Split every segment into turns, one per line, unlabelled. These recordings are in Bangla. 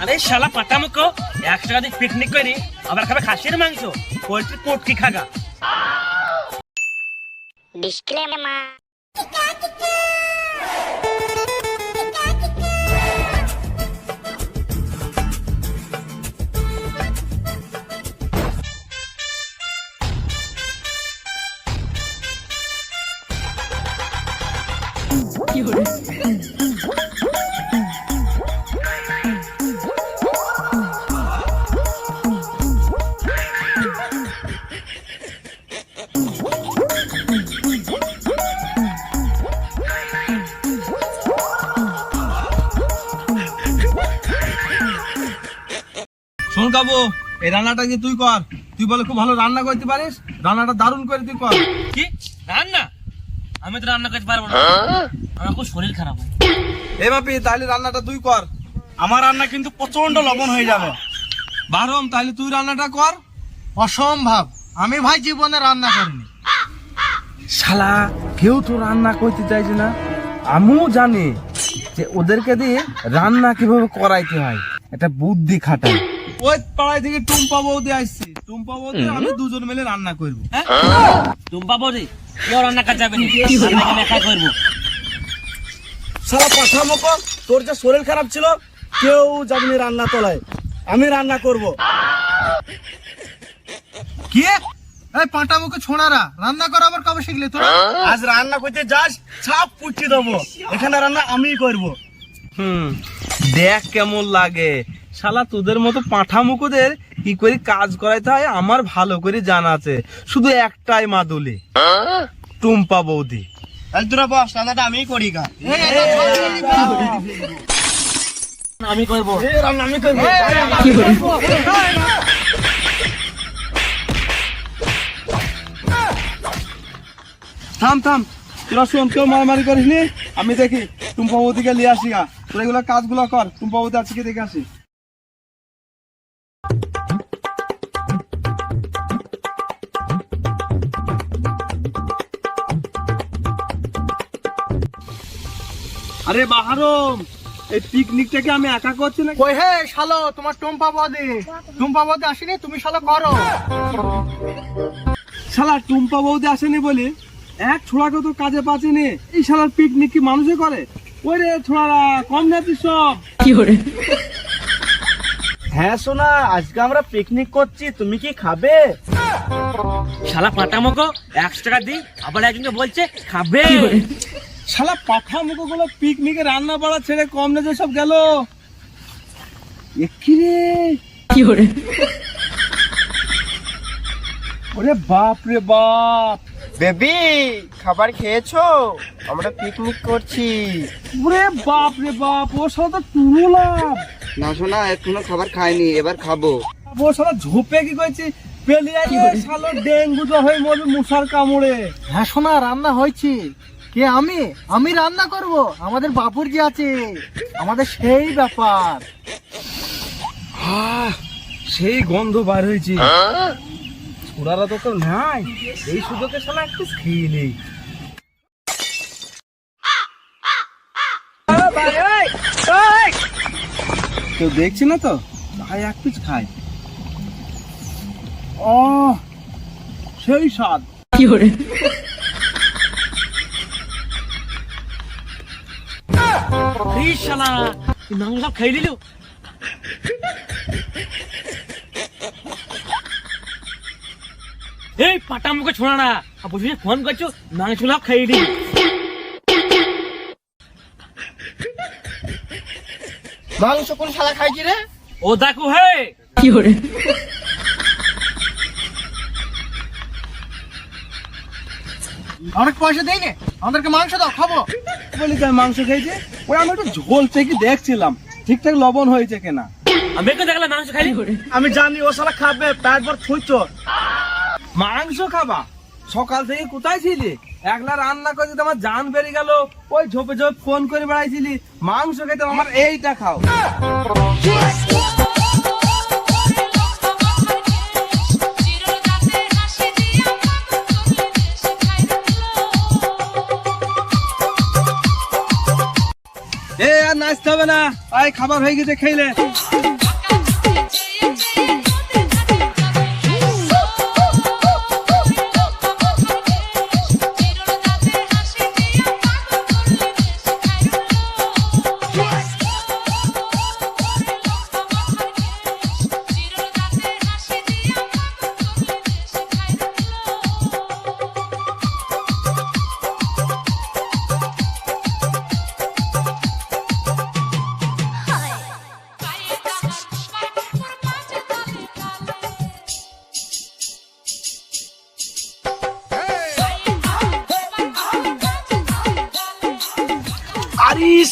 আরে শালা পাটামুখো 1 টাকা দিয়ে পিকনিক করি আবার খাবে খাসির মাংস পোল্ট্রি পোটকি খাগা।
ডিসক্লেমার।
শোন কাবু, এই রান্নাটা কি তুই কর। তুই বলে খুব ভালো রান্না করতে পারিস, রান্নাটা দারুণ করে তুই কর।
কি রান্না? আমি তো রান্না করতে পারবো না, আমার খুব শরীর খারাপ হয়।
এ বাপি, তাহলে রান্নাটা তুই কর।
আমার রান্না কিন্তু প্রচন্ড লবণ হয়ে যাবে।
বারম, তাহলে তুই রান্নাটা কর।
অসম্ভব, আমি ভাই জীবনে রান্না করিনি।
শালা কেউ তো রান্না করতে চাইছে না। আমিও জানি যে ওদেরকে দিয়ে রান্না কিভাবে করাইতে হয়, একটা বুদ্ধি খাটাই। ওই পাড়ায় থেকে টুম্পা বৌদি আসছে, টুম্পা বৌদি আমি দুজন মিলে রান্না করবো।
টুম্পা বৌদি কেউ রান্না কাজ যাবে না, রান্না একা করবো।
সারা পাঠামোকো, তোর যে শরীর খারাপ ছিল কেউ যাবনি রান্না তোলায়, আমি রান্না করব।
কি এই পাটামুখো ছোড়ারা রান্না করা আবার কবে শিখলে তোরা?
আজ রান্না করতে যাস সব পুষ্টি দেবো, এখানে রান্না আমিই করব।
দেখ কেমন লাগে। শালা তোদের মতো পাঠামুখোদের কি করে কাজ করাইতে হয় আমার ভালো করে জানা আছে। শুধু একটাই মাদুলি, টুম্পা বৌদি।
তাহলে তোরা বস, রান্নাটা আমিই করি।
আমি করবো।
রান্না আমি করবো।
থাম থাম, তোরা শোন, কেউ মারামারি করিস নি। আমি দেখি টুম্পা বৌদিকে নিয়ে আসি গা। তোরা এগুলো কাজগুলো কর, টুম্পা বৌদি আজকে দেখে আসি। আরে বাহারম, এই পিকনিকটাকে আমি একা করছি না।
কই হে শালো, তোমার টুম্পা বৌদি আসেনি, তুমি শালো করো।
শালা টুম্পা বৌদি আসেনি বলি এক ছোড়াকে তো কাজে পাচ্ছেনি। এই শালার পিকনিক কি মানুষে করে? ওই রে ছোড়ারা, কম যাচ্ছিস সব।
হ্যাঁ সোনা, আজকে আমরা পিকনিক করছি, তুমি কি খাবে?
শালা পাটামুখো 1 টাকা দিই আবার একজনকে বলছে খাবে।
শালা পাঠা মুখো গুলো পিকনিকে রান্না বাড়া ছেড়ে কম নেজে সব গেল। কি রে ওরে বাপ রে বাপ।
বেবি, খাবার খেয়েছো? আমরা পিকনিক করছি।
ওরে বাপ রে বাপ, ও শালা তো টুরুলাম।
না সোনা, এখনো খাবার খাইনি, এবার খাবো।
ও শালা ঝোপে কি কইছি পেলিয়াই শালো ডেঙ্গু জ্বর হয়ে মরবে মশার কামড়ে।
হ্যাঁ সোনা, রান্না হয়েছে। কে? আমি রান্না করব। আমাদের বাপুরজি আছে, আমাদের সেই ব্যাপার।
সেই গন্ধ বার হয়েছে। ওরারা তো কেউ নাই, এই সুযোগে শালা একটু খেয়ে নেই। কেউ দেখছি না তো, ভাই এক পিস খাই। ও সেই স্বাদ।
এই শালা মাংস সব খাই দিল। এই পাটামুখো ছোড়া না, বসে ফোন করছো, মাংস সব খাই দিল।
মাংস কোন শালা খাইছি রে?
ও দেখো হে,
অনেক পয়সা দেই নে, আমাদেরকে মাংস দাও, খাবো।
বলি তাই মাংস খেয়েছে। ওই আমি একটু ঝোল থেকে দেখছিলাম ঠিকঠাক লবণ হয়েছে কিনা।
আমি একটু দেখলাম মাংস খাই।
আমি জানি ও শালা খাবে, পেট ভর ছুঁইছো।
মাংস খাবা? সকাল থেকে কোথায় ছিলি? একলা রান্না করে দিতে আমার জান বেরিয়ে গেল। ওই ঝোপে ঝোপে ফোন করে বেড়াইছিলি, মাংস খেতে আমার এইটা খাও। এ আর নাচতে হবে না, আয় খাবার হয়ে গেছে, খেলে।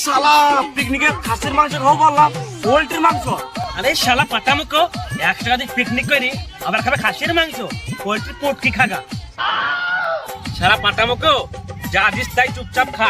শালা পিকনিকে খাসির মাংস খাবো বললাম, পোল্ট্রির মাংস।
আরে শালা পাটামুখো, 1 টাকা দিয়ে পিকনিক করি আবার খাবে খাসির মাংস, পোল্ট্রি পটকি খাগা। শালা পাটামুখো, যা দিস তাই চুপচাপ খা।